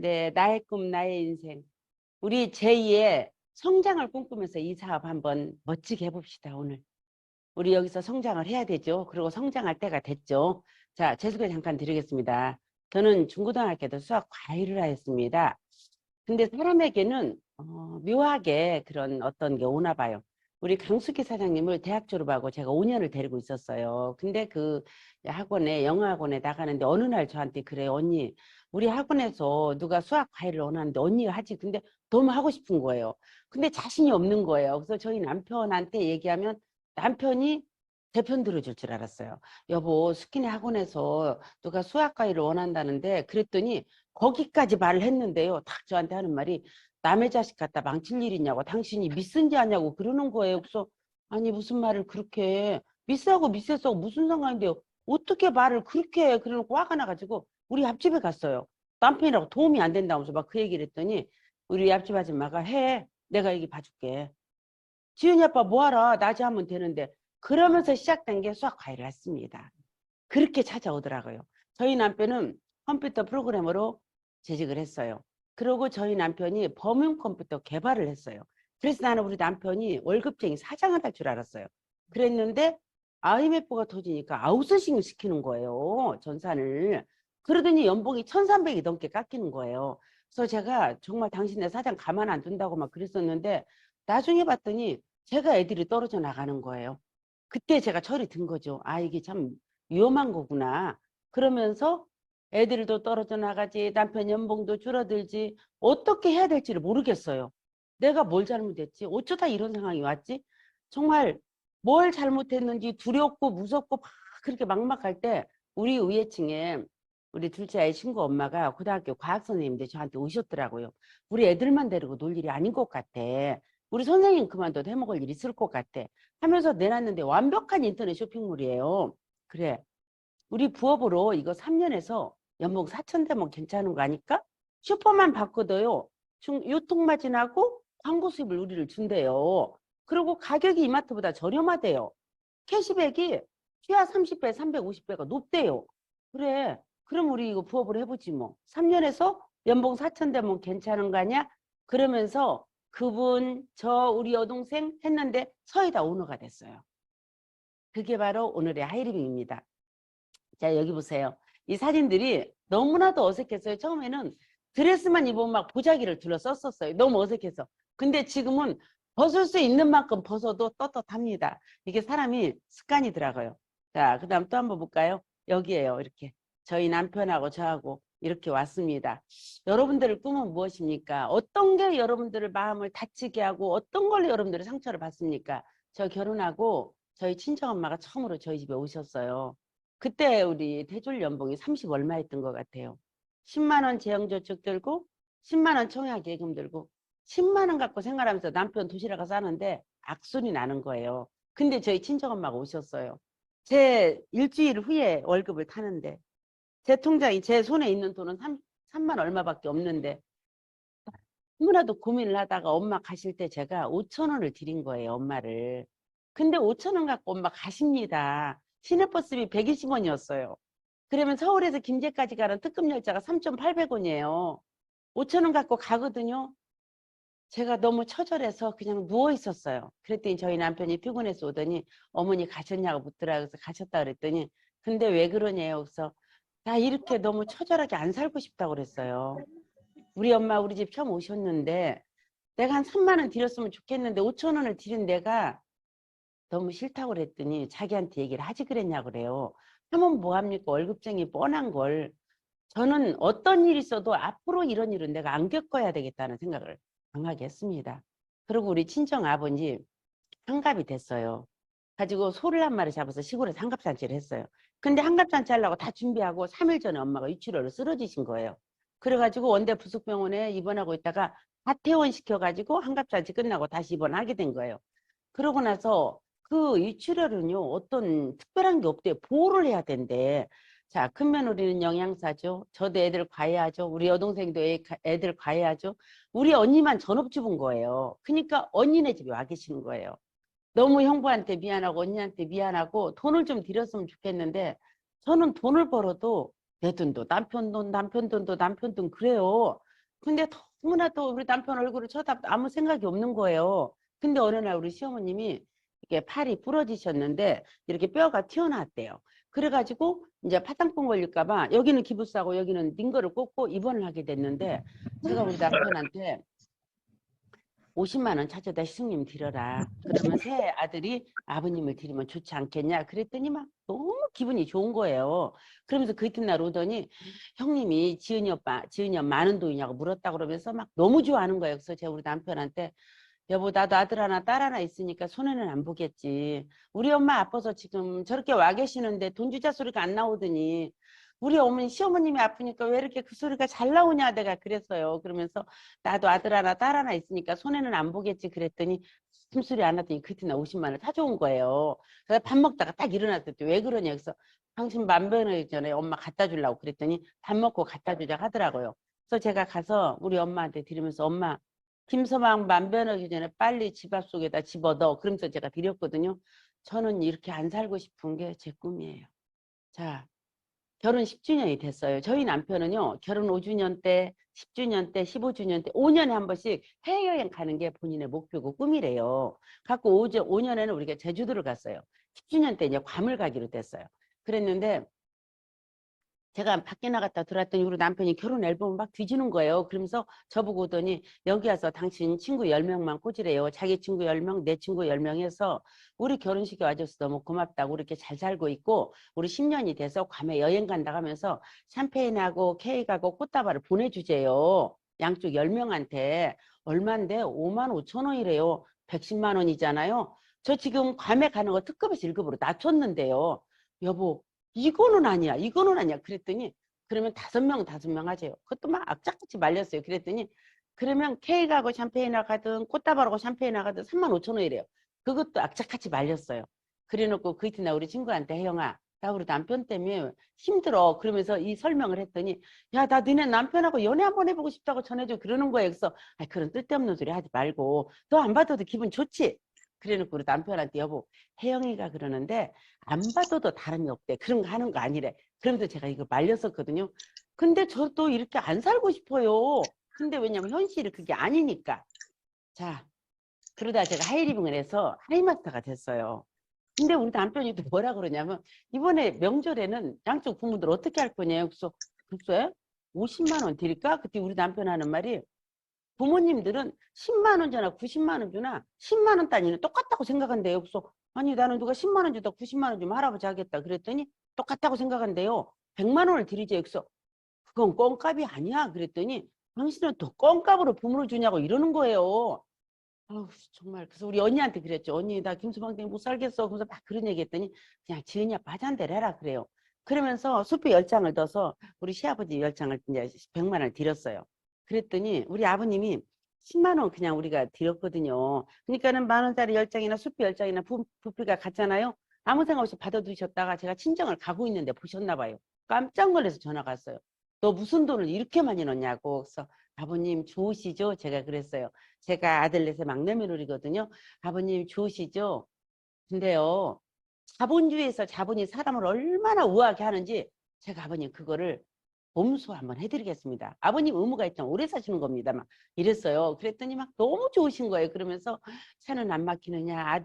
네, 나의 꿈, 나의 인생. 우리 제2의 성장을 꿈꾸면서 이 사업 한번 멋지게 해봅시다, 오늘. 우리 여기서 성장을 해야 되죠. 그리고 성장할 때가 됐죠. 자, 제 소개 잠깐 드리겠습니다. 저는 중고등학교 때 수학 과외를 하였습니다. 근데 사람에게는 묘하게 그런 어떤 게 오나 봐요. 우리 강숙희 사장님을 대학 졸업하고 제가 5년을 데리고 있었어요. 근데 그 학원에 영어학원에 나가는데 어느 날 저한테 그래요. 언니, 우리 학원에서 누가 수학 과외를 원하는데 언니가 하지. 근데 너무 하고 싶은 거예요. 근데 자신이 없는 거예요. 그래서 저희 남편한테 얘기하면 남편이 제 편 들어줄 줄 알았어요. 여보, 스키니 학원에서 누가 수학 과외를 원한다는데 그랬더니 거기까지 말을 했는데요. 딱 저한테 하는 말이 남의 자식 갖다 망칠 일 있냐고 당신이 미스인지 아냐고 그러는 거예요. 그래서 아니 무슨 말을 그렇게 해. 미스하고 미스하고 무슨 상관인데요. 어떻게 말을 그렇게 해. 그러고 화가 나가지고 우리 앞집에 갔어요. 남편이라고 도움이 안 된다면서 막 그 얘기를 했더니 우리 앞집 아줌마가 해. 내가 여기 봐줄게. 지은이 아빠 뭐하라. 낮에 하면 되는데. 그러면서 시작된 게 수학 과외를 했습니다. 그렇게 찾아오더라고요. 저희 남편은 컴퓨터 프로그래머로 재직을 했어요. 그리고 저희 남편이 범용 컴퓨터 개발을 했어요. 그래서 나는 우리 남편이 월급쟁이 사장을 할 줄 알았어요. 그랬는데 IMF가 터지니까 아웃소싱을 시키는 거예요. 전산을. 그러더니 연봉이 1,300이 넘게 깎이는 거예요. 그래서 제가 정말 당신네 사장 가만 안 둔다고 막 그랬었는데 나중에 봤더니 제가 애들이 떨어져 나가는 거예요. 그때 제가 철이 든 거죠. 아, 이게 참 위험한 거구나. 그러면서 애들도 떨어져 나가지, 남편 연봉도 줄어들지, 어떻게 해야 될지를 모르겠어요. 내가 뭘 잘못했지? 어쩌다 이런 상황이 왔지? 정말 뭘 잘못했는지 두렵고 무섭고 막 그렇게 막막할 때 우리 위에층에 우리 둘째 아이 친구 엄마가 고등학교 과학 선생님인데 저한테 오셨더라고요. 우리 애들만 데리고 놀 일이 아닌 것 같아. 우리 선생님 그만둬도 해먹을 일 있을 것 같아. 하면서 내놨는데 완벽한 인터넷 쇼핑몰이에요. 그래. 우리 부업으로 이거 3년에서 연봉 4천 되면 괜찮은 거 아닐까? 슈퍼만 바꿔도요. 유통마진하고 광고 수입을 우리를 준대요. 그리고 가격이 이마트보다 저렴하대요. 캐시백이 최하 30배, 350배가 높대요. 그래. 그럼 우리 이거 부업을 해보지 뭐. 3년에서 연봉 4천 되면 괜찮은 거 아니야? 그러면서 그분, 우리 여동생 했는데 서희다 오너가 됐어요. 그게 바로 오늘의 하이리빙입니다. 자, 여기 보세요. 이 사진들이 너무나도 어색했어요. 처음에는 드레스만 입으면 막 보자기를 둘러 썼었어요. 너무 어색해서. 근데 지금은 벗을 수 있는 만큼 벗어도 떳떳합니다. 이게 사람이 습관이더라고요. 자, 그 다음 또 한번 볼까요? 여기에요. 이렇게. 저희 남편하고 저하고 이렇게 왔습니다. 여러분들의 꿈은 무엇입니까? 어떤 게 여러분들의 마음을 다치게 하고 어떤 걸로 여러분들의 상처를 받습니까? 저 결혼하고 저희 친정엄마가 처음으로 저희 집에 오셨어요. 그때 우리 대졸 연봉이 30 얼마였던 것 같아요. 10만 원 재형저축 들고 10만 원 청약예금 들고 10만 원 갖고 생활하면서 남편 도시락을 싸는데 악순이 나는 거예요. 근데 저희 친정엄마가 오셨어요. 제 일주일 후에 월급을 타는데 제 통장이 제 손에 있는 돈은 3만 얼마밖에 없는데 너무나도 고민을 하다가 엄마 가실 때 제가 5천 원을 드린 거예요. 엄마를. 근데 5천 원 갖고 엄마 가십니다. 시내버스비 120원이었어요. 그러면 서울에서 김제까지 가는 특급 열차가 3,800원이에요. 5천 원 갖고 가거든요. 제가 너무 처절해서 그냥 누워 있었어요. 그랬더니 저희 남편이 피곤해서 오더니 어머니 가셨냐고 묻더라. 그래서 가셨다 그랬더니 근데 왜 그러냐요. 그래서 나 이렇게 너무 처절하게 안 살고 싶다고 그랬어요. 우리 엄마 우리 집 처음 오셨는데 내가 한 3만 원 드렸으면 좋겠는데 5천 원을 드린 내가 너무 싫다고 그랬더니 자기한테 얘기를 하지 그랬냐고 그래요. 하면 뭐합니까? 월급쟁이 뻔한 걸. 저는 어떤 일이 있어도 앞으로 이런 일은 내가 안 겪어야 되겠다는 생각을 강하게 했습니다. 그리고 우리 친정 아버지 한갑이 됐어요. 가지고 소를 한 마리 잡아서 시골에서 한갑잔치를 했어요. 근데 한갑잔치 하려고 다 준비하고 3일 전에 엄마가 유치료로 쓰러지신 거예요. 그래가지고 원대 부속병원에 입원하고 있다가 다 퇴원시켜가지고 한갑잔치 끝나고 다시 입원하게 된 거예요. 그러고 나서 그 유치료는요 어떤 특별한 게 없대요. 보호를 해야 된대. 자, 큰 며느리는 영양사죠. 저도 애들 과외하죠. 우리 여동생도 애들 과외하죠. 우리 언니만 전업주부인 거예요. 그러니까 언니네 집에 와 계시는 거예요. 너무 형부한테 미안하고 언니한테 미안하고 돈을 좀 드렸으면 좋겠는데 저는 돈을 벌어도 내 돈도 남편 돈 남편 돈도 남편 돈 그래요. 근데 너무나 또 우리 남편 얼굴을 쳐다 아무 생각이 없는 거예요. 근데 어느 날 우리 시어머님이 이게 팔이 부러지셨는데 이렇게 뼈가 튀어나왔대요. 그래가지고 이제 파상풍 걸릴까 봐 여기는 기부스하고 여기는 링거를 꽂고 입원을 하게 됐는데 제가 우리 남편한테 50만 원 찾아다 시숙님 드려라. 그러면 새 아들이 아버님을 드리면 좋지 않겠냐. 그랬더니 막 너무 기분이 좋은 거예요. 그러면서 그 이튿날 오더니 형님이 지은이 엄마 아는 돈이냐고 물었다 그러면서 막 너무 좋아하는 거예요. 그래서 제가 우리 남편한테 여보 나도 아들 하나 딸 하나 있으니까 손해는 안 보겠지. 우리 엄마 아파서 지금 저렇게 와 계시는데 돈 주자 소리가 안 나오더니 우리 어머니 시어머님이 아프니까 왜 이렇게 그 소리가 잘 나오냐 내가 그랬어요. 그러면서 나도 아들 하나 딸 하나 있으니까 손해는 안 보겠지 그랬더니 숨소리 안 하더니 그때나 50만 원 사줘온 거예요. 그래서 밥 먹다가 딱 일어났더니 왜 그러냐 그래서 당신 만병의 전에 엄마 갖다 주려고 그랬더니 밥 먹고 갖다 주자 하더라고요. 그래서 제가 가서 우리 엄마한테 드리면서 엄마 김서방 만변하기 전에 빨리 집 앞 속에다 집어넣어. 그러면서 제가 드렸거든요. 저는 이렇게 안 살고 싶은 게 제 꿈이에요. 자, 결혼 10주년이 됐어요. 저희 남편은요, 결혼 5주년 때, 10주년 때, 15주년 때, 5년에 한 번씩 해외여행 가는 게 본인의 목표고 꿈이래요. 갖고 5년에는 우리가 제주도를 갔어요. 10주년 때 이제 괌을 가기로 됐어요. 그랬는데, 제가 밖에 나갔다 들어왔더니 우리 남편이 결혼 앨범을 막 뒤지는 거예요. 그러면서 저보고 오더니 여기 와서 당신 친구 10명만 꽂으래요. 자기 친구 10명, 내 친구 10명 해서 우리 결혼식에 와줘서 너무 고맙다고 이렇게 잘 살고 있고 우리 10년이 돼서 괌에 여행 간다 하면서 샴페인하고 케이크하고 꽃다발을 보내주재요. 양쪽 10명한테. 얼만데 5만 5천 원이래요. 110만 원이잖아요. 저 지금 괌에 가는 거 특급에서 1급으로 낮췄는데요. 여보 이거는 아니야. 이거는 아니야. 그랬더니 그러면 5명 하세요. 그것도 막 악착같이 말렸어요. 그랬더니 그러면 케이크하고 샴페인하고 가든 꽃다발하고 샴페인하고 가든 3만 5천 원이래요. 그것도 악착같이 말렸어요. 그래놓고 그 이튿날 우리 친구한테 혜영아 나 우리 남편 때문에 힘들어. 그러면서 이 설명을 했더니 야 나 너네 남편하고 연애 한번 해보고 싶다고 전해줘. 그러는 거예요. 그래서 아 그런 쓸데없는 소리 하지 말고 너 안 받아도 기분 좋지? 그래놓고 우리 남편한테 여보 혜영이가 그러는데 안 받아도 다름이 없대. 그런 거 하는 거 아니래. 그러면서 제가 이거 말렸었거든요. 근데 저도 이렇게 안 살고 싶어요. 근데 왜냐면 현실이 그게 아니니까. 자, 그러다 제가 하이리빙을 해서 하이마스터가 됐어요. 근데 우리 남편이 또 뭐라 그러냐면 이번에 명절에는 양쪽 부모들 어떻게 할 거냐요. 그래서 글쎄 50만 원 드릴까? 그때 우리 남편 하는 말이 부모님들은 10만 원 주나 90만 원 주나 10만 원 단위는 똑같다고 생각한대요. 그래서 아니 나는 누가 10만 원 주다 90만 원 주면 할아버지 하겠다 그랬더니 똑같다고 생각한대요. 100만 원을 드리죠. 그래서 그건 껌값이 아니야. 그랬더니 당신은 또 껌값으로 부모를 주냐고 이러는 거예요. 아우 정말 그래서 우리 언니한테 그랬죠. 언니 나 김수방 때문에 못 살겠어. 그래서 막 그런 얘기 했더니 그냥 지은이 아빠 하자는 대로 해라 그래요. 그러면서 수표 10장을 넣어서 우리 시아버지 10장을 이제 100만 원을 드렸어요. 그랬더니 우리 아버님이 10만 원 그냥 우리가 드렸거든요. 그러니까는 만 원짜리 10장이나 수표 10장이나 부피가 같잖아요. 아무 생각 없이 받아두셨다가 제가 친정을 가고 있는데 보셨나 봐요. 깜짝 놀라서 전화가 왔어요. 너 무슨 돈을 이렇게 많이 넣냐고. 그래서 아버님 좋으시죠? 제가 그랬어요. 제가 아들 넷의 막내 며느리거든요. 아버님 좋으시죠? 근데요. 자본주의에서 자본이 사람을 얼마나 우아하게 하는지 제가 아버님 그거를 몸소 한번 해드리겠습니다. 아버님 의무가 있잖아. 오래 사시는 겁니다. 막 이랬어요. 그랬더니 막 너무 좋으신 거예요. 그러면서 차는 안 막히느냐.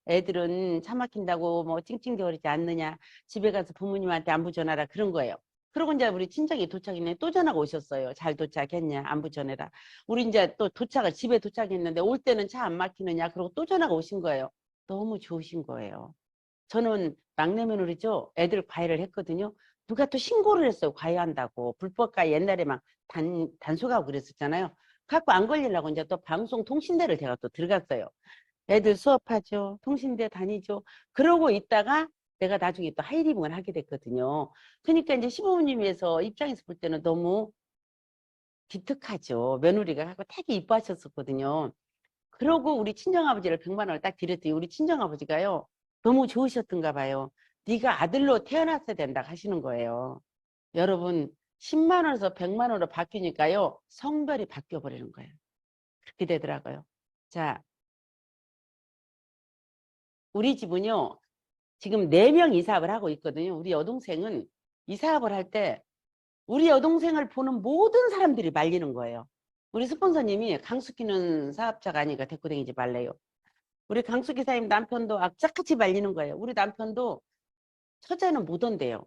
애들은 차 막힌다고 뭐 찡찡대거리지 않느냐. 집에 가서 부모님한테 안부 전하라. 그런 거예요. 그러고 이제 우리 친정이 도착했네. 또 전화가 오셨어요. 잘 도착했냐. 안부 전해라. 우리 이제 또 집에 도착했는데 올 때는 차 안 막히느냐. 그러고 또 전화가 오신 거예요. 너무 좋으신 거예요. 저는 막내 며느리죠. 애들 과외를 했거든요. 누가 또 신고를 했어요. 과외한다고. 불법과외 옛날에 막 단속하고 그랬었잖아요. 갖고 안 걸리려고 이제 또 방송통신대를 제가 또 들어갔어요. 애들 수업하죠. 통신대 다니죠. 그러고 있다가 내가 나중에 또 하이리빙을 하게 됐거든요. 그러니까 이제 시부모님에서 입장에서 볼 때는 너무 기특하죠. 며느리가 갖고 되게 이뻐하셨었거든요. 그러고 우리 친정아버지를 100만 원을 딱 드렸더니 우리 친정아버지가요. 너무 좋으셨던가 봐요. 네가 아들로 태어났어야 된다 하시는 거예요. 여러분 10만 원에서 100만 원으로 바뀌니까요. 성별이 바뀌어 버리는 거예요. 그렇게 되더라고요. 자, 우리 집은요. 지금 4명 이사업을 하고 있거든요. 우리 여동생은 이사업을 할 때 우리 여동생을 보는 모든 사람들이 말리는 거예요. 우리 스폰서님이 강숙희는 사업자가 아니니까 데리고 다니지 말래요. 우리 강숙희 사장님 남편도 악착같이 말리는 거예요. 우리 남편도 처제는 못 온대요.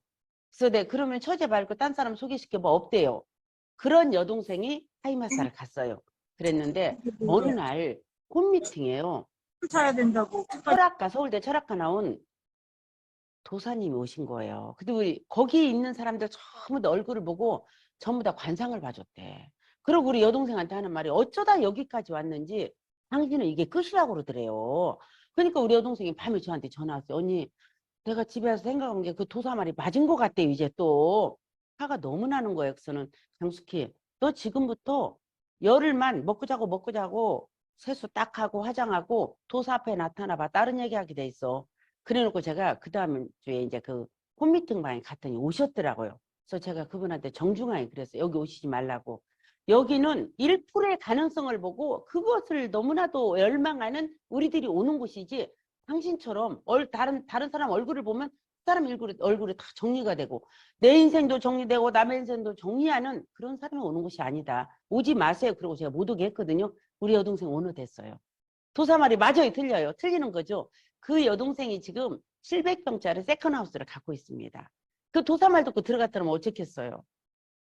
그래서 네, 그러면 처제 말고 딴 사람 소개시켜 뭐 없대요. 그런 여동생이 하이마사를 갔어요. 그랬는데 어느 날 홈미팅이에요. 사야 된다고. 철학과 서울대 철학과 나온 도사님이 오신 거예요. 근데 우리 거기 있는 사람들 전부 다 얼굴을 보고 전부 다 관상을 봐줬대. 그리고 우리 여동생한테 하는 말이 어쩌다 여기까지 왔는지 당신은 이게 끝이라고 그러더래요. 그러니까 우리 여동생이 밤에 저한테 전화 왔어요. 언니, 내가 집에 와서 생각한 게 그 도사 말이 맞은 것 같대요. 이제 또 화가 너무 나는 거예요. 그래서는 강숙희, 너 지금부터 열흘만 먹고 자고 먹고 자고 세수 딱 하고 화장하고 도사 앞에 나타나봐. 다른 얘기하게 돼 있어. 그래놓고 제가 그 다음 주에 이제 그 홈미팅 방에 갔더니 오셨더라고요. 그래서 제가 그분한테 정중하게 그랬어요. 여기 오시지 말라고. 여기는 1%의 가능성을 보고 그것을 너무나도 열망하는 우리들이 오는 곳이지, 당신처럼 다른 사람 얼굴을 보면 그 사람 얼굴이 다 정리가 되고 내 인생도 정리되고 남의 인생도 정리하는 그런 사람이 오는 곳이 아니다. 오지 마세요. 그러고 제가 못 오게 했거든요. 우리 여동생 오늘 됐어요. 도사 말이 맞아요, 틀려요? 틀리는 거죠. 그 여동생이 지금 700평짜리 세컨하우스를 갖고 있습니다. 그 도사 말 듣고 들어갔다면 어쩌겠어요.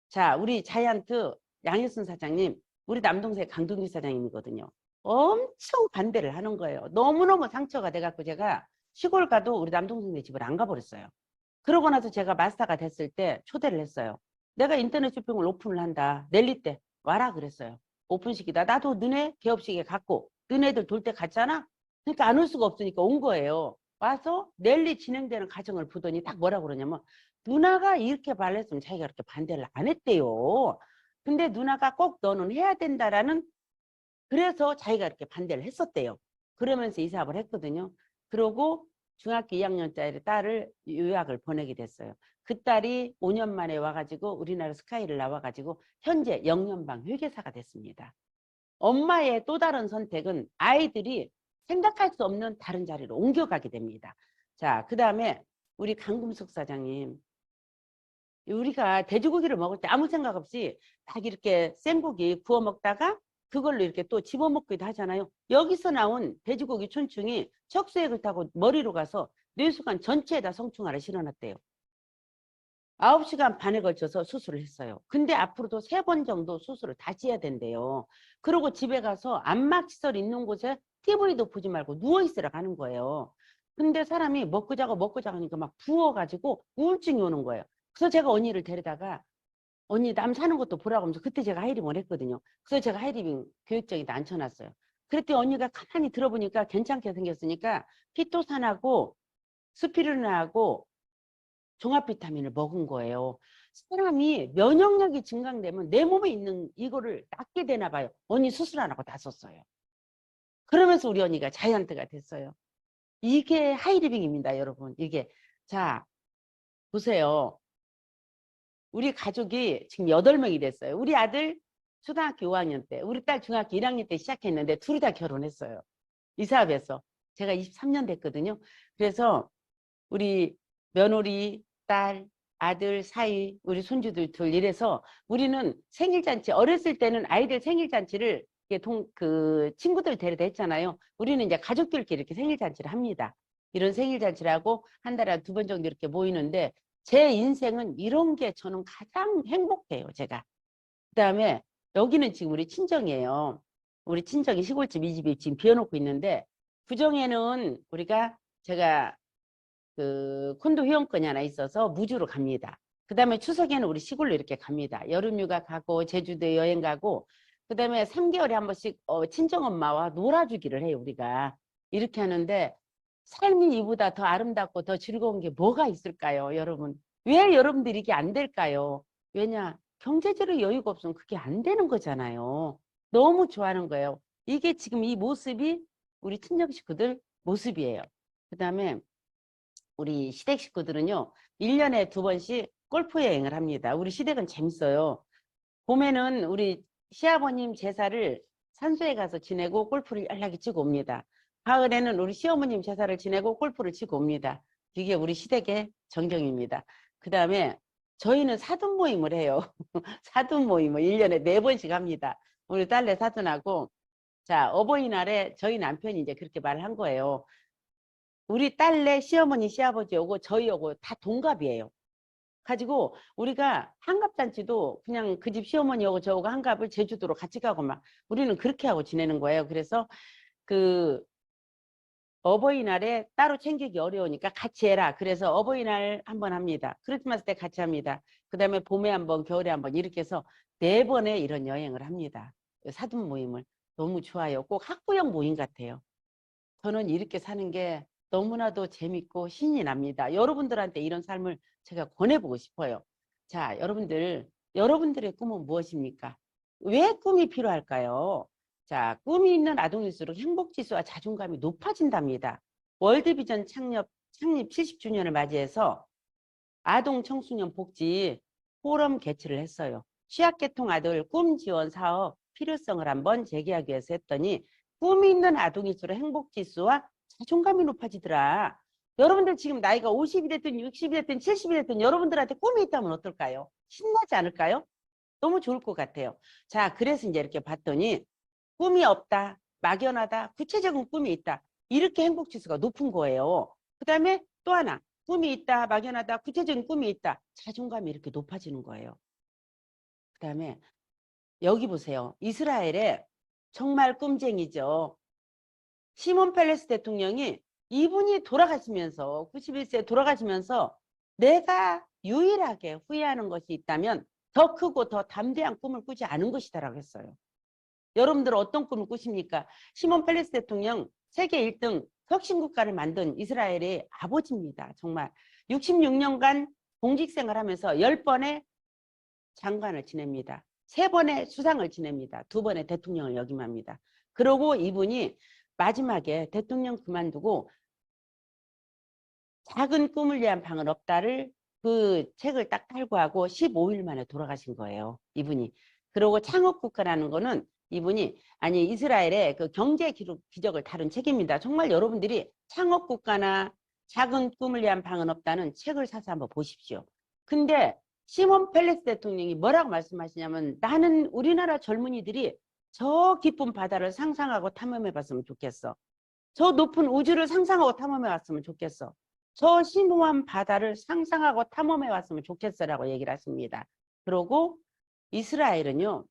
자, 우리 자이언트 양일순 사장님, 우리 남동생 강동기 사장님이거든요. 엄청 반대를 하는 거예요. 너무너무 상처가 돼갖고 제가 시골 가도 우리 남동생네 집을 안 가버렸어요. 그러고 나서 제가 마스터가 됐을 때 초대를 했어요. 내가 인터넷 쇼핑을 오픈을 한다. 넬리 때 와라 그랬어요. 오픈식이다. 나도 너네 개업식에 갔고 너네들 돌 때 갔잖아. 그러니까 안 올 수가 없으니까 온 거예요. 와서 넬리 진행되는 과정을 보더니 딱 뭐라 그러냐면 누나가 이렇게 말했으면 자기가 그렇게 반대를 안 했대요. 근데 누나가 꼭 너는 해야 된다라는, 그래서 자기가 이렇게 반대를 했었대요. 그러면서 이 사업을 했거든요. 그러고 중학교 2학년짜리 딸을 유학을 보내게 됐어요. 그 딸이 5년 만에 와가지고 우리나라 스카이를 나와가지고 현재 영연방 회계사가 됐습니다. 엄마의 또 다른 선택은 아이들이 생각할 수 없는 다른 자리로 옮겨가게 됩니다. 자, 그 다음에 우리 강금숙 사장님. 우리가 돼지고기를 먹을 때 아무 생각 없이 딱 이렇게 생고기 구워 먹다가 그걸로 이렇게 또 집어먹기도 하잖아요. 여기서 나온 돼지고기 촌충이 척수액을 타고 머리로 가서 뇌수관 전체에다 성충화를 실어놨대요. 9시간 반에 걸쳐서 수술을 했어요. 근데 앞으로도 3번 정도 수술을 다시 해야 된대요. 그리고 집에 가서 안마시설 있는 곳에 TV도 보지 말고 누워있으라 가는 거예요. 근데 사람이 먹고 자고 먹고 자고 하니까 막 부어가지고 우울증이 오는 거예요. 그래서 제가 언니를 데려다가 언니 남 사는 것도 보라고 하면서 그때 제가 하이리빙을 했거든요. 그래서 제가 하이리빙 교육장에다 앉혀놨어요. 그랬더니 언니가 가만히 들어보니까 괜찮게 생겼으니까 피토산하고 스피루린하고 종합 비타민을 먹은 거예요. 사람이 면역력이 증강되면 내 몸에 있는 이거를 낫게 되나 봐요. 언니 수술 안 하고 다 썼어요. 그러면서 우리 언니가 자이언트가 됐어요. 이게 하이리빙입니다, 여러분. 이게. 자, 보세요. 우리 가족이 지금 8명이 됐어요. 우리 아들 초등학교 5학년 때, 우리 딸 중학교 1학년 때 시작했는데 둘이 다 결혼했어요. 이 사업에서. 제가 23년 됐거든요. 그래서 우리 며느리, 딸, 아들, 사위, 우리 손주들 둘 이래서 우리는 생일잔치, 어렸을 때는 아이들 생일잔치를 친구들 데려다 했잖아요. 우리는 이제 가족들끼리 이렇게 생일잔치를 합니다. 이런 생일잔치를 하고 한 달에 2번 정도 이렇게 모이는데 제 인생은 이런 게 저는 가장 행복해요, 제가. 그 다음에 여기는 지금 우리 친정이에요. 우리 친정이 시골집 이 집이 지금 비워놓고 있는데 구정에는 제가 그 콘도 회원권이 하나 있어서 무주로 갑니다. 그 다음에 추석에는 우리 시골로 이렇게 갑니다. 여름휴가 가고 제주도 여행 가고 그 다음에 3개월에 한 번씩 친정엄마와 놀아주기를 해요. 우리가 이렇게 하는데 삶이 이보다 더 아름답고 더 즐거운 게 뭐가 있을까요, 여러분? 왜 여러분들이 이게 안 될까요? 왜냐? 경제적으로 여유가 없으면 그게 안 되는 거잖아요. 너무 좋아하는 거예요. 이게 지금 이 모습이 우리 친정 식구들 모습이에요. 그 다음에 우리 시댁 식구들은요, 1년에 2번씩 골프 여행을 합니다. 우리 시댁은 재밌어요. 봄에는 우리 시아버님 제사를 산소에 가서 지내고 골프를 연락이 치고 옵니다. 가을에는 우리 시어머님 제사를 지내고 골프를 치고 옵니다. 이게 우리 시댁의 정경입니다. 그 다음에 저희는 사돈 모임을 해요. 사돈 모임을 1년에 4번씩 합니다. 우리 딸내 사돈하고. 자, 어버이날에 저희 남편이 이제 그렇게 말을 한 거예요. 우리 딸내 시어머니, 시아버지 오고 저희 오고 다 동갑이에요. 가지고 우리가 한갑잔치도 그냥 그 집 시어머니 오고 저오고 한갑을 제주도로 같이 가고 막 우리는 그렇게 하고 지내는 거예요. 그래서 그 어버이날에 따로 챙기기 어려우니까 같이 해라. 그래서 어버이날 한번 합니다. 크리스마스 때 같이 합니다. 그 다음에 봄에 한번, 겨울에 한번 이렇게 해서 4번의 이런 여행을 합니다. 사돈 모임을. 너무 좋아요. 꼭 학부형 모임 같아요. 저는 이렇게 사는 게 너무나도 재밌고 신이 납니다. 여러분들한테 이런 삶을 제가 권해보고 싶어요. 자, 여러분들의 꿈은 무엇입니까? 왜 꿈이 필요할까요? 자, 꿈이 있는 아동일수록 행복지수와 자존감이 높아진답니다. 월드비전 창립 70주년을 맞이해서 아동 청소년 복지 포럼 개최를 했어요. 취약계통 아들 꿈 지원 사업 필요성을 한번 제기하기 위해서 했더니 꿈이 있는 아동일수록 행복지수와 자존감이 높아지더라. 여러분들 지금 나이가 50이 됐든 60이 됐든 70이 됐든 여러분들한테 꿈이 있다면 어떨까요? 신나지 않을까요? 너무 좋을 것 같아요. 자, 그래서 이제 이렇게 봤더니 꿈이 없다, 막연하다, 구체적인 꿈이 있다. 이렇게 행복지수가 높은 거예요. 그 다음에 또 하나, 꿈이 있다, 막연하다, 구체적인 꿈이 있다. 자존감이 이렇게 높아지는 거예요. 그 다음에 여기 보세요. 이스라엘에 정말 꿈쟁이죠. 시몬 페레스 대통령이 이분이 돌아가시면서 91세 돌아가시면서 내가 유일하게 후회하는 것이 있다면 더 크고 더 담대한 꿈을 꾸지 않은 것이다라고 했어요. 여러분들 어떤 꿈을 꾸십니까? 시몬 페레스 대통령 세계 1등 혁신국가를 만든 이스라엘의 아버지입니다. 정말 66년간 공직생활하면서 10번의 장관을 지냅니다. 3번의 수상을 지냅니다. 2번의 대통령을 역임합니다. 그러고 이분이 마지막에 대통령 그만두고 작은 꿈을 위한 방은 없다를 그 책을 딱 탈구하고 15일 만에 돌아가신 거예요. 이분이. 그리고 창업국가라는 거는 이분이 아니 이스라엘의 그 경제 기적을 다룬 책입니다. 정말 여러분들이 창업국가나 작은 꿈을 위한 방은 없다는 책을 사서 한번 보십시오. 근데 시몬 펠레스 대통령이 뭐라고 말씀하시냐면 나는 우리나라 젊은이들이 저 깊은 바다를 상상하고 탐험해 봤으면 좋겠어. 저 높은 우주를 상상하고 탐험해 왔으면 좋겠어. 저 심오한 바다를 상상하고 탐험해 왔으면 좋겠어라고 얘기를 하십니다. 그리고 이스라엘은요.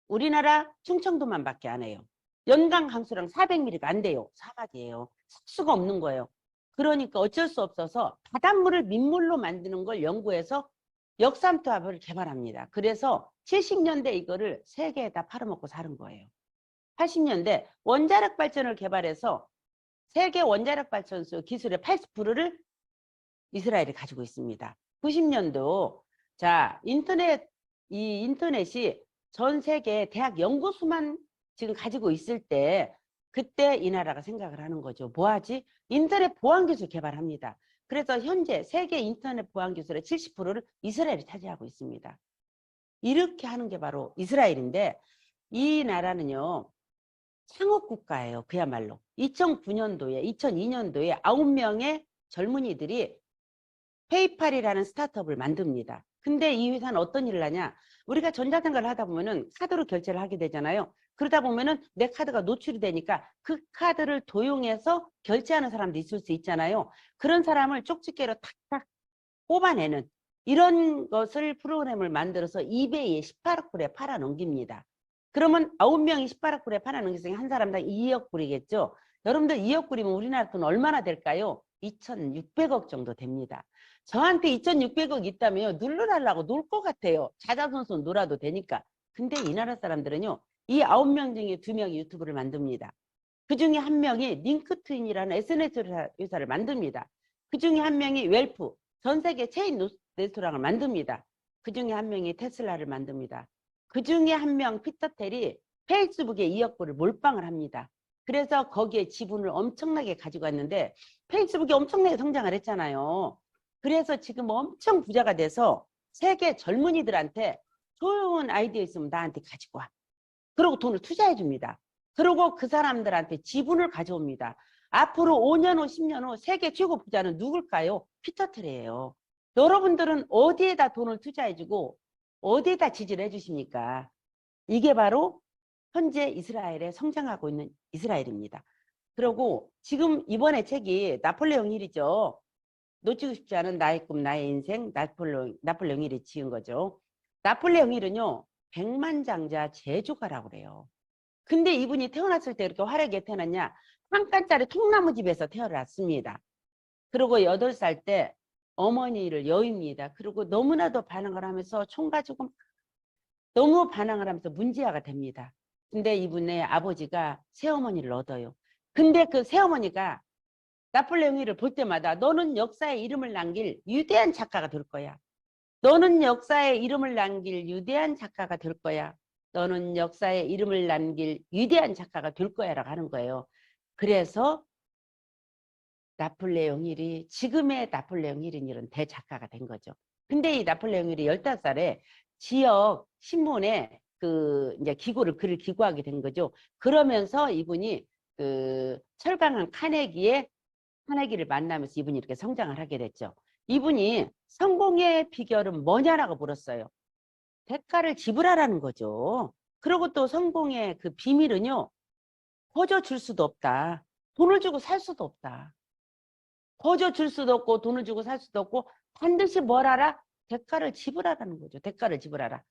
우리나라 충청도만 밖에 안 해요. 연간 강수량 400mm가 안 돼요. 사막이에요. 석수가 없는 거예요. 그러니까 어쩔 수 없어서 바닷물을 민물로 만드는 걸 연구해서 역삼투압을 개발합니다. 그래서 70년대 이거를 세계에다 팔아먹고 사는 거예요. 80년대 원자력 발전을 개발해서 세계 원자력 발전소 기술의 80%를 이스라엘이 가지고 있습니다. 90년도 자 인터넷이 전 세계 대학 연구수만 지금 가지고 있을 때 그때 이 나라가 생각을 하는 거죠. 뭐하지? 인터넷 보안 기술 개발합니다. 그래서 현재 세계 인터넷 보안 기술의 70%를 이스라엘이 차지하고 있습니다. 이렇게 하는 게 바로 이스라엘인데 이 나라는요. 창업국가예요. 그야말로. 2009년도에 2002년도에 9명의 젊은이들이 페이팔이라는 스타트업을 만듭니다. 근데 이 회사는 어떤 일을 하냐? 우리가 전자상가를 하다 보면은 카드로 결제를 하게 되잖아요. 그러다 보면은 내 카드가 노출이 되니까 그 카드를 도용해서 결제하는 사람도 있을 수 있잖아요. 그런 사람을 쪽집게로 탁탁 뽑아내는 이런 것을 프로그램을 만들어서 이베이에 18억 불에 팔아 넘깁니다. 그러면 9명이 18억 불에 팔아 넘기면 한 사람당 2억 불이겠죠. 여러분들 2억 불이면 우리나라 돈 얼마나 될까요? 2,600억 정도 됩니다. 저한테 2,600억 있다면 눌러달라고 놀 것 같아요. 자자손손 놀아도 되니까. 근데 이 나라 사람들은요. 이 9명 중에 2명이 유튜브를 만듭니다. 그 중에 한 명이 링크트인이라는 SNS 회사를 만듭니다. 그 중에 한 명이 웰프, 전 세계 체인 레스토랑을 만듭니다. 그 중에 한 명이 테슬라를 만듭니다. 그 중에 한 명 피터 텔이 페이스북에 2억 불을 몰빵을 합니다. 그래서 거기에 지분을 엄청나게 가지고 왔는데 페이스북이 엄청나게 성장을 했잖아요. 그래서 지금 엄청 부자가 돼서 세계 젊은이들한테 좋은 아이디어 있으면 나한테 가지고 와. 그리고 돈을 투자해 줍니다. 그리고 그 사람들한테 지분을 가져옵니다. 앞으로 5년 후, 10년 후 세계 최고 부자는 누굴까요? 피터 텔이에요. 여러분들은 어디에다 돈을 투자해주고 어디에다 지지를 해주십니까? 이게 바로 현재 이스라엘에 성장하고 있는 이스라엘입니다. 그리고 지금 이번에 책이 나폴레옹 힐이죠. 놓치고 싶지 않은 나의 꿈, 나의 인생, 나폴레옹 힐이 지은 거죠. 나폴레옹 힐은요, 백만장자 제조가라고 그래요. 근데 이분이 태어났을 때 이렇게 화려하게 태어났냐? 한 칸짜리 통나무 집에서 태어났습니다. 그리고 8살 때 어머니를 여입니다. 그리고 너무나도 반항을 하면서 총 가지고 너무 반항을 하면서 문제아가 됩니다. 근데 이분의 아버지가 새어머니를 얻어요. 근데 그 새어머니가 나폴레옹 힐을 볼 때마다 너는 역사에 이름을 남길 위대한 작가가 될 거야. 너는 역사에 이름을 남길 위대한 작가가 될 거야. 너는 역사에 이름을 남길 위대한 작가가 될 거야 라고 하는 거예요. 그래서 나폴레옹 힐이 지금의 나폴레옹 힐은 이런 대작가가 된 거죠. 근데 이 나폴레옹 힐이 15살에 지역 신문에 그 이제 기고를 글을 기고하게 된 거죠. 그러면서 이분이 그 철강한 카네기를 만나면서 이분이 이렇게 성장을 하게 됐죠. 이분이 성공의 비결은 뭐냐라고 물었어요. 대가를 지불하라는 거죠. 그리고 또 성공의 그 비밀은요. 거저 줄 수도 없다. 돈을 주고 살 수도 없다. 거저 줄 수도 없고 돈을 주고 살 수도 없고 반드시 뭘 하라? 대가를 지불하라는 거죠. 대가를 지불하라.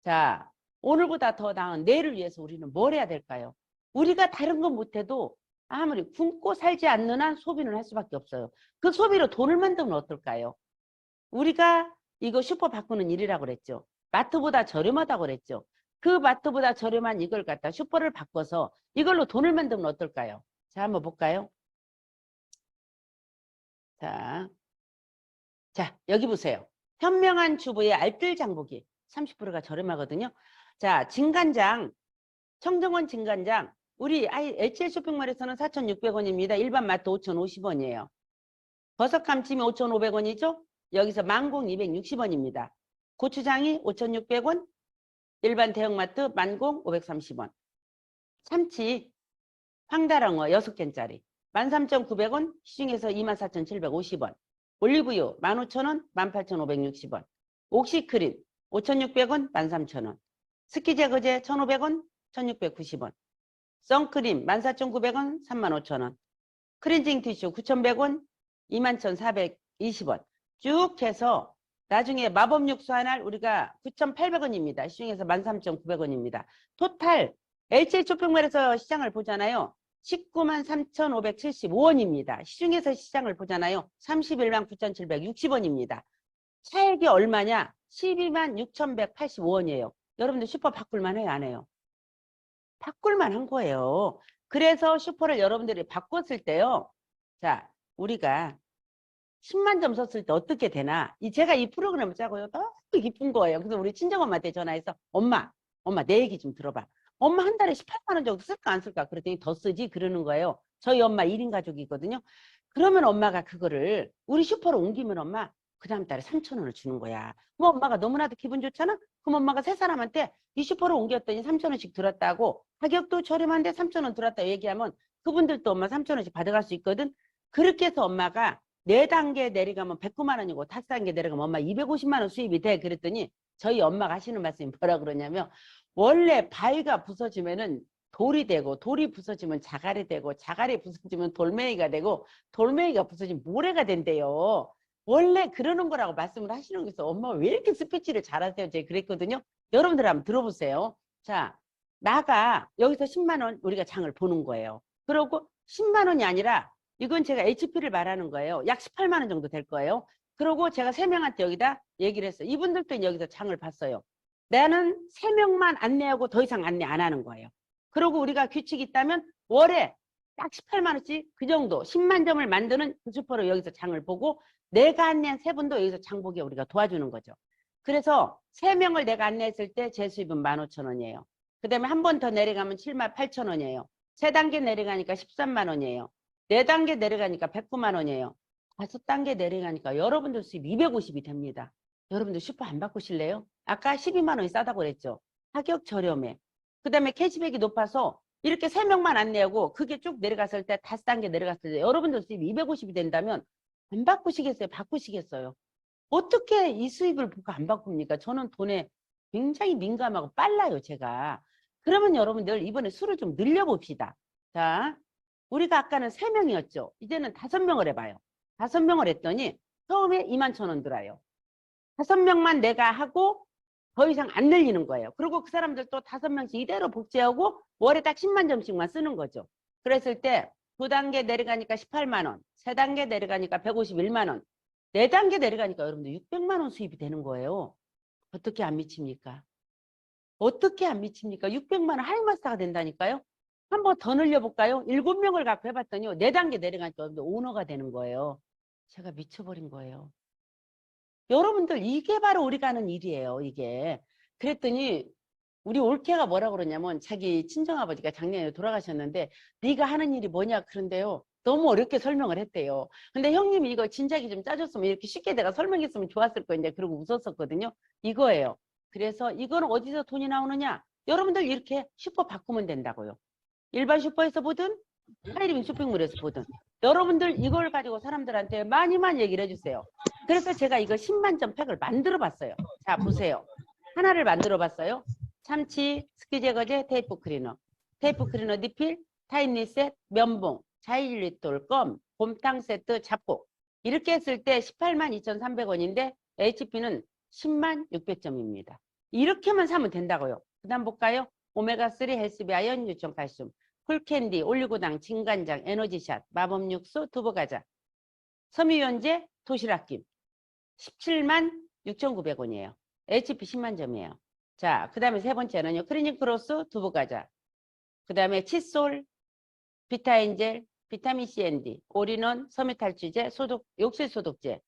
자, 오늘보다 더 나은 내일을 위해서 우리는 뭘 해야 될까요? 우리가 다른 건 못해도 아무리 굶고 살지 않는 한 소비는 할 수밖에 없어요. 그 소비로 돈을 만들면 어떨까요? 우리가 이거 슈퍼 바꾸는 일이라고 그랬죠. 마트보다 저렴하다고 그랬죠. 그 마트보다 저렴한 이걸 갖다 슈퍼를 바꿔서 이걸로 돈을 만들면 어떨까요? 자, 한번 볼까요? 자, 여기 보세요. 현명한 주부의 알뜰 장보기 30%가 저렴하거든요. 자, 진간장, 청정원 진간장 우리 HL 쇼핑몰에서는 4,600원입니다. 일반 마트 5,050원이에요. 버섯 감침이 5,500원이죠. 여기서 만공 260원입니다. 고추장이 5,600원, 일반 대형마트 만공 530원. 참치, 황달랑어 6개짜리 13,900원, 시중에서 24,750원. 올리브유 15,000원, 18,560원. 옥시크림 5,600원, 13,000원. 스키제거제 1,500원, 1,690원. 선크림 14,900원, 35,000원. 클렌징 티슈 9,100원, 21,420원. 쭉 해서 나중에 마법 육수 하나 우리가 9,800원입니다. 시중에서 13,900원입니다. 토탈 LG 쇼핑몰에서 시장을 보잖아요. 19만 3,575원입니다. 시중에서 시장을 보잖아요. 31만 9,760원입니다. 차액이 얼마냐? 12만 6,185원이에요. 여러분들 슈퍼 바꿀만 해요, 안 해요? 바꿀만 한 거예요. 그래서 슈퍼를 여러분들이 바꿨을 때요. 자, 우리가 10만 점 썼을 때 어떻게 되나? 제가 이 프로그램을 짜고요. 너무 기쁜 거예요. 그래서 우리 친정엄마한테 전화해서 엄마 내 얘기 좀 들어봐. 엄마 한 달에 18만 원 정도 쓸까 안 쓸까? 그랬더니 더 쓰지 그러는 거예요. 저희 엄마 1인 가족이거든요. 그러면 엄마가 그거를 우리 슈퍼로 옮기면 엄마 그 다음 달에 3,000원을 주는 거야. 뭐 엄마가 너무나도 기분 좋잖아? 그럼 엄마가 세 사람한테 이 슈퍼로 옮겼더니 3,000원씩 들었다고 가격도 저렴한데 3,000원 들었다 얘기하면 그분들도 엄마 3,000원씩 받아갈 수 있거든. 그렇게 해서 엄마가 4단계 내려가면 109만 원이고 5단계 내려가면 엄마 250만 원 수입이 돼. 그랬더니 저희 엄마가 하시는 말씀이 뭐라 그러냐면 원래 바위가 부서지면은 돌이 되고 돌이 부서지면 자갈이 되고 자갈이 부서지면 돌멩이가 되고 돌멩이가 부서지면 모래가 된대요. 원래 그러는 거라고 말씀을 하시는 거에서 엄마 왜 이렇게 스피치를 잘하세요? 제가 그랬거든요. 여러분들 한번 들어보세요. 자, 나가 여기서 10만 원 우리가 장을 보는 거예요. 그러고 10만 원이 아니라 이건 제가 HP를 말하는 거예요. 약 18만 원 정도 될 거예요. 그러고 제가 3명한테 여기다 얘기를 했어요. 이분들도 여기서 장을 봤어요. 나는 3명만 안내하고 더 이상 안내 안 하는 거예요. 그리고 우리가 규칙이 있다면 월에 딱 18만 원씩 그 정도 10만 점을 만드는 그 슈퍼로 여기서 장을 보고 내가 안내한 3분도 여기서 장 보기에 우리가 도와주는 거죠. 그래서 3명을 내가 안내했을 때 제 수입은 15,000원이에요. 그 다음에 한 번 더 내려가면 7만 8천 원이에요. 3단계 내려가니까 13만 원이에요. 4단계 내려가니까 109만 원이에요. 5단계 내려가니까 여러분들 수입 250이 됩니다. 여러분들 슈퍼 안 바꾸실래요? 아까 12만 원이 싸다고 그랬죠. 가격 저렴해. 그 다음에 캐시백이 높아서 이렇게 3명만 안내하고 그게 쭉 내려갔을 때 5단계 내려갔을 때 여러분들 수입 250이 된다면 안 바꾸시겠어요? 바꾸시겠어요? 어떻게 이 수입을 보고 안 바꿉니까? 저는 돈에 굉장히 민감하고 빨라요, 제가. 그러면 여러분들 이번에 수를 좀 늘려봅시다. 자, 우리가 아까는 3명이었죠. 이제는 5명을 해봐요. 5명을 했더니 처음에 21,000원 들어요. 5명만 내가 하고 더 이상 안 늘리는 거예요. 그리고 그 사람들 또 5명씩 이대로 복제하고 월에 딱 10만 점씩만 쓰는 거죠. 그랬을 때 2단계 내려가니까 18만 원, 3단계 내려가니까 151만 원, 4단계 내려가니까 여러분들 600만 원 수입이 되는 거예요. 어떻게 안 미칩니까? 어떻게 안 미칩니까? 600만 원 하이마스터가 된다니까요. 한번 더 늘려볼까요? 7명을 갖고 해봤더니 4단계 내려가니까 오너가 되는 거예요. 제가 미쳐버린 거예요. 여러분들 이게 바로 우리가 하는 일이에요. 이게. 그랬더니 우리 올케가 뭐라 그러냐면 자기 친정아버지가 작년에 돌아가셨는데 네가 하는 일이 뭐냐 그런데요. 너무 어렵게 설명을 했대요. 근데 형님이 이거 진작에 좀 짜줬으면 이렇게 쉽게 내가 설명했으면 좋았을 거인데 그러고 웃었었거든요. 이거예요. 그래서 이건 어디서 돈이 나오느냐? 여러분들 이렇게 슈퍼 바꾸면 된다고요. 일반 슈퍼에서 보든 하이리빙 쇼핑몰에서 보든 여러분들 이걸 가지고 사람들한테 많이 얘기를 해주세요. 그래서 제가 이거 10만 점 팩을 만들어 봤어요. 자 보세요. 하나를 만들어 봤어요. 참치, 스키 제거제, 테이프 클리너, 리필, 타임 리셋, 면봉, 자일리톨, 껌, 곰탕 세트, 잡곡 이렇게 했을 때 18만 2,300원인데 HP는 10만 600점입니다. 이렇게만 사면 된다고요. 그 다음 볼까요? 오메가3 헬스비 아연 유청 칼슘 쿨캔디, 올리고당, 진간장, 에너지샷, 마법육수, 두부과자, 섬유유연제, 도시락김 17만 6,900원이에요. HP 10만 점이에요. 자, 그 다음에 세 번째는요. 크리닉크로스, 두부과자. 그 다음에 칫솔, 비타인젤, 비타민C 앤디, 올인원, 섬유탈취제, 소독, 욕실소독제.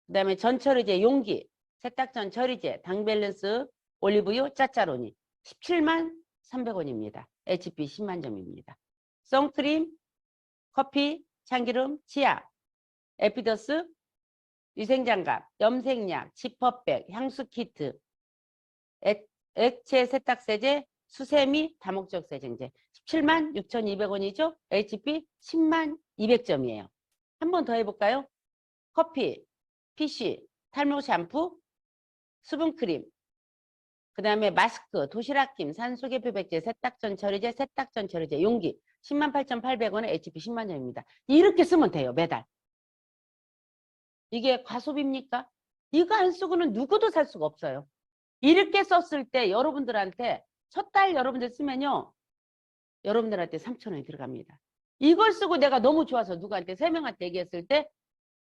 그 다음에 전처리제, 용기, 세탁전 처리제, 당밸런스, 올리브유, 짜짜로니 17만 300원입니다. HP 10만 점입니다. 선크림, 커피, 참기름, 치약, 에피더스, 위생장갑, 염색약, 지퍼백, 향수키트, 액체 세탁세제, 수세미, 다목적 세정제 17만 6,200원이죠. HP 10만 200점이에요. 한 번 더 해볼까요? 커피, PC, 탈모 샴푸, 수분크림, 그 다음에 마스크, 도시락김, 산소계표백제, 세탁전 처리제, 용기 10만 8,800원에 HP 10만 점입니다. 이렇게 쓰면 돼요. 매달. 이게 과소비입니까? 이거 안 쓰고는 누구도 살 수가 없어요. 이렇게 썼을 때 여러분들한테 첫 달 여러분들 쓰면요. 여러분들한테 3,000원이 들어갑니다. 이걸 쓰고 내가 너무 좋아서 누구한테 3명한테 얘기했을 때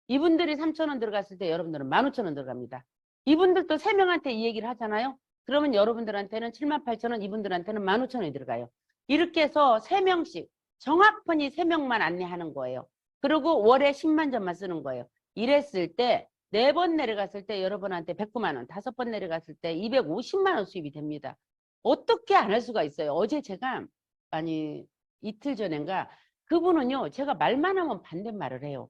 이분들이 3,000원 들어갔을 때 여러분들은 15,000원 들어갑니다. 이분들도 3명한테 이 얘기를 하잖아요. 그러면 여러분들한테는 78,000원, 이분들한테는 15,000원이 들어가요. 이렇게 해서 3명씩 정확히 3명만 안내하는 거예요. 그리고 월에 10만 점만 쓰는 거예요. 이랬을 때 4번 내려갔을 때 여러분한테 109만 원, 5번 내려갔을 때 250만 원 수입이 됩니다. 어떻게 안 할 수가 있어요. 어제 제가 아니 이틀 전인가 그분은요. 제가 말만 하면 반대말을 해요.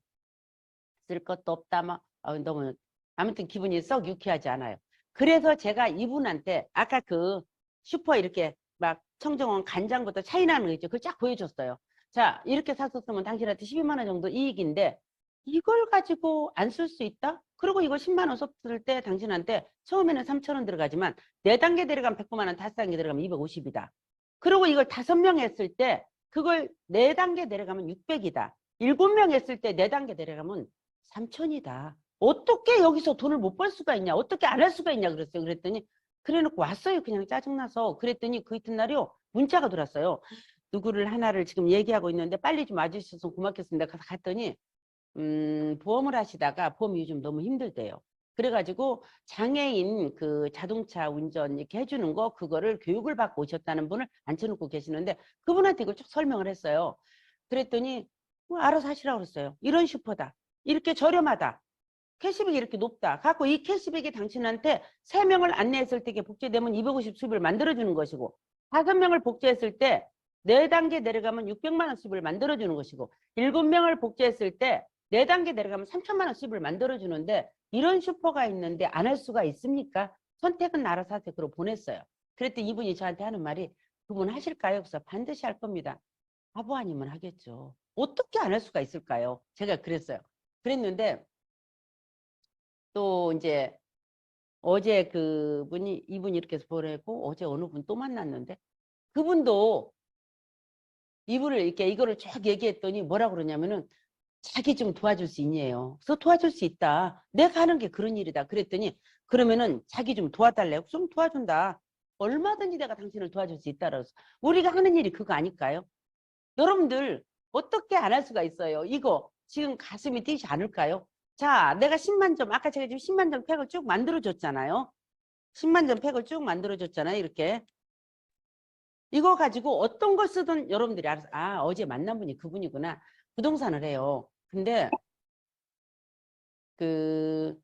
쓸 것도 없다 막 너무 아무튼 기분이 썩 유쾌하지 않아요. 그래서 제가 이분한테 아까 그 슈퍼 이렇게 막 청정원 간장부터 차이 나는 거 있죠. 그걸 쫙 보여줬어요. 자 이렇게 샀었으면 당신한테 12만 원 정도 이익인데 이걸 가지고 안 쓸 수 있다? 그리고 이거 10만 원 썼을 때 당신한테 처음에는 3,000원 들어가지만 4단계 내려가면 109만 원, 5단계 내려가면 250이다. 그리고 이걸 5명 했을 때 그걸 4단계 내려가면 600이다. 7명 했을 때 4단계 내려가면 3,000이다. 어떻게 여기서 돈을 못 벌 수가 있냐? 어떻게 안 할 수가 있냐? 그랬어요. 그랬더니 그래놓고 왔어요. 그냥 짜증나서. 그랬더니 그 이튿날이요. 문자가 들어왔어요. 누구를 하나를 지금 얘기하고 있는데 빨리 좀 와주셔서 고맙겠습니다. 가서 갔더니 보험을 하시다가 보험이 요즘 너무 힘들대요. 그래가지고 장애인 그 자동차 운전 이렇게 해주는 거 그거를 교육을 받고 오셨다는 분을 앉혀놓고 계시는데 그분한테 이걸 쭉 설명을 했어요. 그랬더니 뭐 알아서 하시라고 그랬어요. 이런 슈퍼다. 이렇게 저렴하다. 캐시백이 이렇게 높다. 갖고 이 캐시백이 당신한테 3명을 안내했을 때 복제되면 250 수입을 만들어주는 것이고 5명을 복제했을 때 4단계 내려가면 600만 원 수입을 만들어주는 것이고 7명을 복제했을 때 4단계 내려가면 3천만 원 수입을 만들어주는데 이런 슈퍼가 있는데 안 할 수가 있습니까? 선택은 알아서 하세요. 그러고 보냈어요. 그랬더니 이분이 저한테 하는 말이 그분 하실까요? 그래서 반드시 할 겁니다. 바보 아니면 하겠죠. 어떻게 안 할 수가 있을까요? 제가 그랬어요. 그랬는데 또 이제 어제 그분이 이분이 이렇게 해서 보내고 어제 어느 분 또 만났는데 그분도 이분을 이렇게 이거를 쭉 얘기했더니 뭐라 그러냐면은 자기 좀 도와줄 수 있냐요. 그래서 도와줄 수 있다. 내가 하는 게 그런 일이다. 그랬더니 그러면은 자기 좀 도와달래요. 좀 도와준다. 얼마든지 내가 당신을 도와줄 수 있다라고. 우리가 하는 일이 그거 아닐까요? 여러분들 어떻게 안 할 수가 있어요? 이거 지금 가슴이 뛰지 않을까요? 자, 내가 10만 점, 아까 제가 지금 10만 점 팩을 쭉 만들어줬잖아요. 10만 점 팩을 쭉 만들어줬잖아요. 이렇게. 이거 가지고 어떤 걸 쓰든 여러분들이 알아서, 아, 어제 만난 분이 그분이구나. 부동산을 해요. 근데 그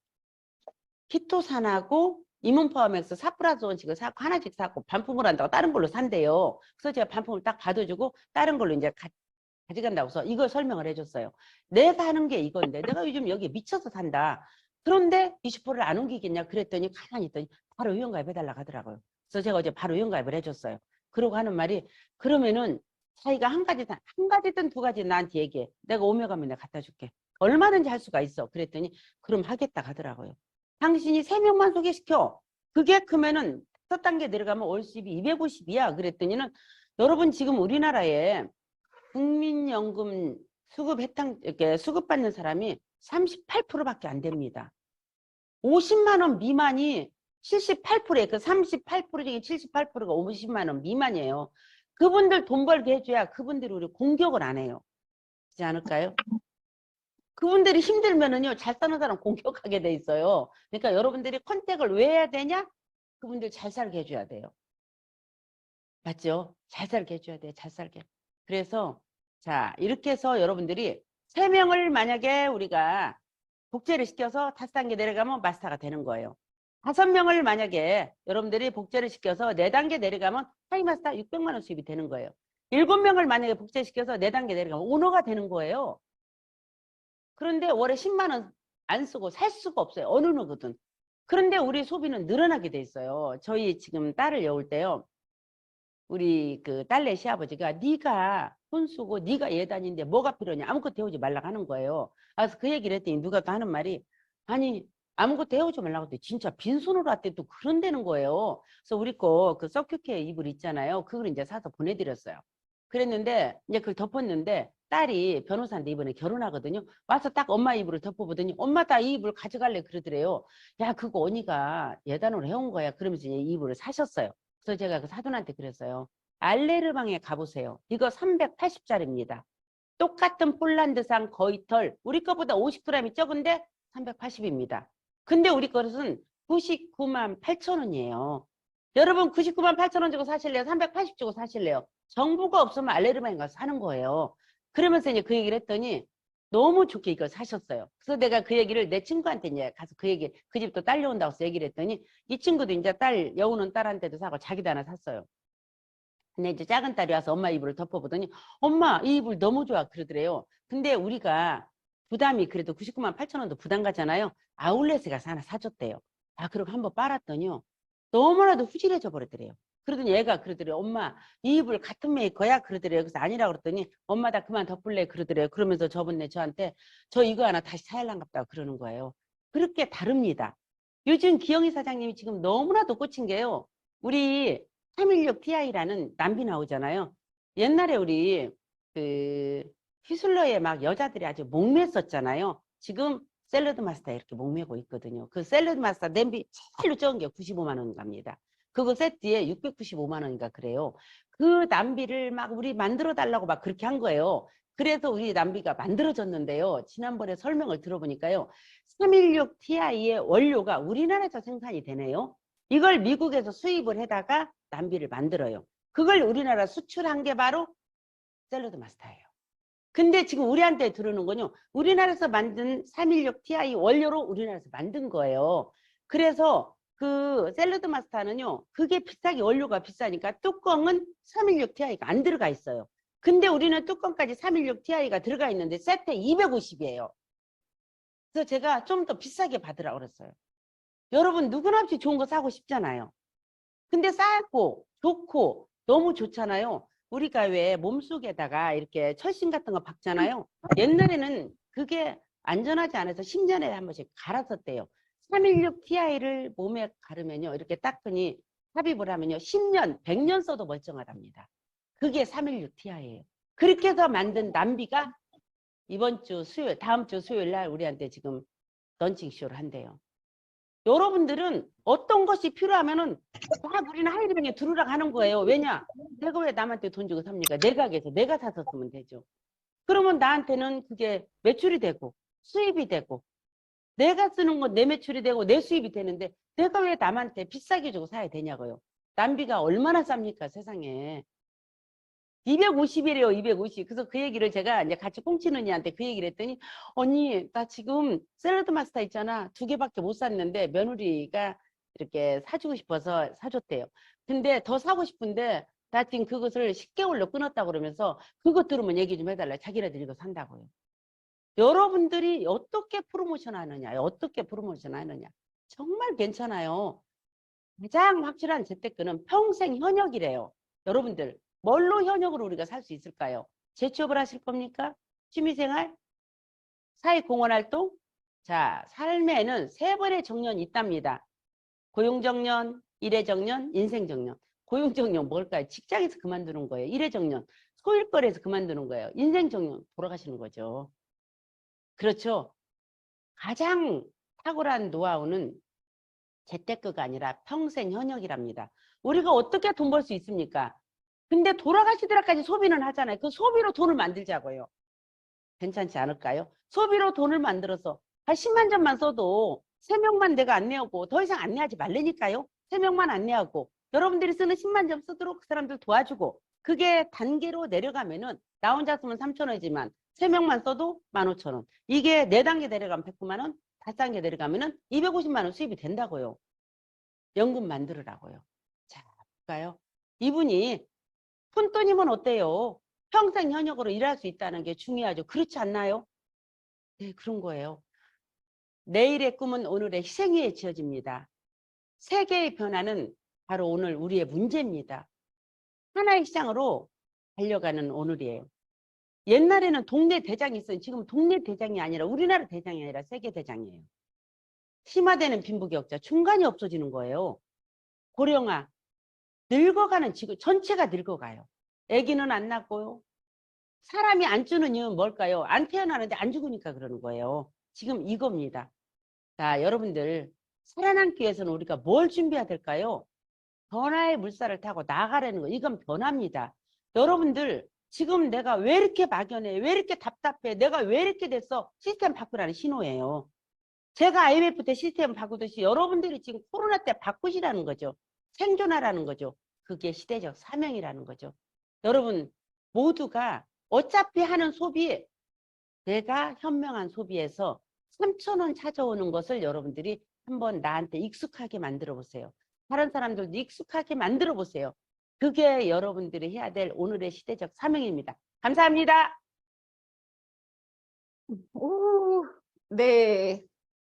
키토산하고 이문파워맥스 4+1씩을 사고 하나씩 사고 반품을 한다고 다른 걸로 산대요. 그래서 제가 반품을 딱 받아주고 다른 걸로 이제 가져간다고 해서 이걸 설명을 해줬어요. 내가 하는 게 이건데 내가 요즘 여기에 미쳐서 산다. 그런데 20%를 안 옮기겠냐 그랬더니 가만히 있더니 바로 회원가입 해달라고 하더라고요. 그래서 제가 어제 바로 회원가입을 해줬어요. 그러고 하는 말이 그러면은 자기가 한 가지든 두 가지 나한테 얘기해. 내가 오며 가면 내가 갖다 줄게. 얼마든지 할 수가 있어. 그랬더니 그럼 하겠다 하더라고요. 당신이 3명만 소개시켜. 그게 크면은 첫 단계 내려가면 월 수입이 250이야. 그랬더니는 여러분 지금 우리나라에 국민연금 수급 이렇게 수급받는 사람이 38%밖에 안 됩니다. 50만 원 미만이 78%에 그 38% 중에 78%가 50만 원 미만이에요. 그분들 돈 벌게 해줘야 그분들이 우리 공격을 안 해요. 그렇지 않을까요? 그분들이 힘들면은요, 잘 사는 사람 공격하게 돼 있어요. 그러니까 여러분들이 컨택을 왜 해야 되냐? 그분들 잘 살게 해줘야 돼요. 맞죠? 잘 살게 해줘야 돼요. 잘 살게. 그래서 자, 이렇게 해서 여러분들이 3명을 만약에 우리가 복제를 시켜서 5단계 내려가면 마스터가 되는 거예요. 5명을 만약에 여러분들이 복제를 시켜서 4단계 내려가면 하이마스터 600만 원 수입이 되는 거예요. 7명을 만약에 복제시켜서 4단계 내려가면 오너가 되는 거예요. 그런데 월에 10만 원 안 쓰고 살 수가 없어요. 어느 누구든. 그런데 우리 소비는 늘어나게 돼 있어요. 저희 지금 딸을 여울 때요. 우리 그 딸내 시아버지가 네가 돈 쓰고 네가 예단인데 뭐가 필요냐 아무것도 해오지 말라고 하는 거예요. 그래서 그 얘기를 했더니 누가 또 하는 말이 아니 아무것도 해오지 말라고 했더니 진짜 빈손으로 왔더니 또 그런다는 거예요. 그래서 우리 거 그 서큐케어 이불 있잖아요. 그걸 이제 사서 보내드렸어요. 그랬는데 이제 그걸 덮었는데 딸이 변호사인데 이번에 결혼하거든요. 와서 딱 엄마 이불을 덮어보더니 엄마 다 이 이불 가져갈래 그러더래요. 야 그거 언니가 예단으로 해온 거야. 그러면서 이제 이 이불을 사셨어요. 그래서 제가 그 사돈한테 그랬어요. 알레르방에 가보세요. 이거 380짜리입니다. 똑같은 폴란드산 거위털 우리 거보다 50g이 적은데 380입니다. 근데 우리 것은 99만 8천 원이에요. 여러분 99만 8천 원 주고 사실래요? 380 주고 사실래요? 정보가 없으면 알레르방에 가서 사는 거예요. 그러면서 이제 그 얘기를 했더니 너무 좋게 이걸 사셨어요. 그래서 내가 그 얘기를 내 친구한테 이제 가서 그 얘기, 그 집도 딸려온다고 해서 얘기를 했더니 이 친구도 이제 여우는 딸한테도 사고 자기도 하나 샀어요. 근데 이제 작은 딸이 와서 엄마 이불을 덮어보더니 엄마 이 이불 너무 좋아 그러더래요. 근데 우리가 부담이 그래도 99만 8천 원도 부담 가잖아요. 아울렛에 가서 하나 사줬대요. 아 그리고 한번 빨았더니요. 너무나도 후질해져 버리더래요. 그러더니 얘가 그러더래요. 엄마 이 이불 같은 메이커야? 그러더래요. 그래서 아니라 그랬더니 엄마 다 그만 덮을래? 그러더래요. 그러면서 저번에 저한테 저 이거 하나 다시 사야란갑다 그러는 거예요. 그렇게 다릅니다. 요즘 기영희 사장님이 지금 너무나도 꽂힌 게요. 우리 316 TI라는 남비 나오잖아요. 옛날에 우리 그 휘슬러에 막 여자들이 아주 목맸었잖아요. 지금 샐러드 마스터 이렇게 목매고 있거든요. 그 샐러드 마스터 냄비 제일로 적은 게 95만 원 갑니다. 그거 세트에 695만 원인가 그래요. 그 남비를 막 우리 만들어 달라고 막 그렇게 한 거예요. 그래서 우리 남비가 만들어졌는데요. 지난번에 설명을 들어보니까요. 316 TI의 원료가 우리나라에서 생산이 되네요. 이걸 미국에서 수입을 해다가 남비를 만들어요. 그걸 우리나라 수출한 게 바로 샐러드 마스터예요. 근데 지금 우리한테 들어오는 건요. 우리나라에서 만든 316 TI 원료로 우리나라에서 만든 거예요. 그래서 그 샐러드 마스터는요. 그게 비싸게 원료가 비싸니까 뚜껑은 316 TI가 안 들어가 있어요. 근데 우리는 뚜껑까지 316 TI가 들어가 있는데 세트에 250이에요. 그래서 제가 좀 더 비싸게 받으라고 그랬어요. 여러분 누구나 없이 좋은 거 사고 싶잖아요. 근데 싸고 좋고 너무 좋잖아요. 우리가 왜 몸속에다가 이렇게 철심 같은 거 박잖아요. 옛날에는 그게 안전하지 않아서 10년에 한 번씩 갈았었대요. 316 Ti를 몸에 가르면요. 이렇게 닦으니 삽입을 하면요. 10년, 100년 써도 멀쩡하답니다. 그게 316 Ti예요. 그렇게 해서 만든 남비가 이번 주 수요일, 다음 주 수요일 날 우리한테 지금 런칭쇼를 한대요. 여러분들은 어떤 것이 필요하면은 막 우리는 하이리뱅에 들으라고 하는 거예요. 왜냐? 내가 왜 남한테 돈 주고 삽니까? 내 가게에서 내가 사서 쓰면 되죠. 그러면 나한테는 그게 매출이 되고 수입이 되고 내가 쓰는 건 내 매출이 되고 내 수입이 되는데 내가 왜 남한테 비싸게 주고 사야 되냐고요. 남비가 얼마나 쌉니까 세상에. 250이래요, 250. 그래서 그 얘기를 제가 이제 같이 꽁치는 이한테 그 얘기를 했더니, 언니, 나 지금 샐러드 마스터 있잖아. 2개밖에 못 샀는데 며느리가 이렇게 사주고 싶어서 사줬대요. 근데 더 사고 싶은데 나 지금 그것을 10개월로 끊었다고 그러면서 그것 들으면 얘기 좀 해달라. 자기네들 이거 산다고요. 여러분들이 어떻게 프로모션 하느냐, 어떻게 프로모션 하느냐. 정말 괜찮아요. 가장 확실한 재테크는 평생 현역이래요. 여러분들, 뭘로 현역으로 우리가 살 수 있을까요? 재취업을 하실 겁니까? 취미생활? 사회공헌활동? 자, 삶에는 3번의 정년이 있답니다. 고용정년, 일해정년, 인생정년. 고용정년 뭘까요? 직장에서 그만두는 거예요. 일해정년, 소일거리에서 그만두는 거예요. 인생정년, 돌아가시는 거죠. 그렇죠? 가장 탁월한 노하우는 재테크가 아니라 평생 현역이랍니다. 우리가 어떻게 돈 벌 수 있습니까? 근데 돌아가시더라까지 소비는 하잖아요. 그 소비로 돈을 만들자고요. 괜찮지 않을까요? 소비로 돈을 만들어서 한 10만 점만 써도 3명만 내가 안내하고 더 이상 안내하지 말라니까요. 3명만 안내하고 여러분들이 쓰는 10만 점 쓰도록 그 사람들 도와주고 그게 단계로 내려가면은 나 혼자 쓰면 3,000원이지만 3명만 써도 15,000원. 이게 4단계 내려가면 109만 원, 5단계 내려가면은 250만 원 수입이 된다고요. 연금 만들으라고요. 자, 볼까요? 이분이 푼돈이면 어때요? 평생 현역으로 일할 수 있다는 게 중요하죠. 그렇지 않나요? 네, 그런 거예요. 내일의 꿈은 오늘의 희생 위에 지어집니다. 세계의 변화는 바로 오늘 우리의 문제입니다. 하나의 시장으로 달려가는 오늘이에요. 옛날에는 동네 대장이 있어요. 지금 동네 대장이 아니라 우리나라 대장이 아니라 세계 대장이에요. 심화되는 빈부격차, 중간이 없어지는 거예요. 고령화, 늙어가는 지구 전체가 늙어가요. 아기는 안 낳고요. 사람이 안 주는 이유는 뭘까요? 안 태어나는데 안 죽으니까 그러는 거예요. 지금 이겁니다. 자, 여러분들 살아남기 위해서는 우리가 뭘 준비해야 될까요? 변화의 물살을 타고 나가라는 거. 이건 변화입니다. 여러분들 지금 내가 왜 이렇게 막연해? 왜 이렇게 답답해? 내가 왜 이렇게 됐어? 시스템 바꾸라는 신호예요. 제가 IMF 때 시스템 바꾸듯이 여러분들이 지금 코로나 때 바꾸시라는 거죠. 생존하라는 거죠. 그게 시대적 사명이라는 거죠. 여러분 모두가 어차피 하는 소비 내가 현명한 소비에서 3,000원 찾아오는 것을 여러분들이 한번 나한테 익숙하게 만들어 보세요. 다른 사람들도 익숙하게 만들어 보세요. 그게 여러분들이 해야 될 오늘의 시대적 사명입니다. 감사합니다. 오, 네.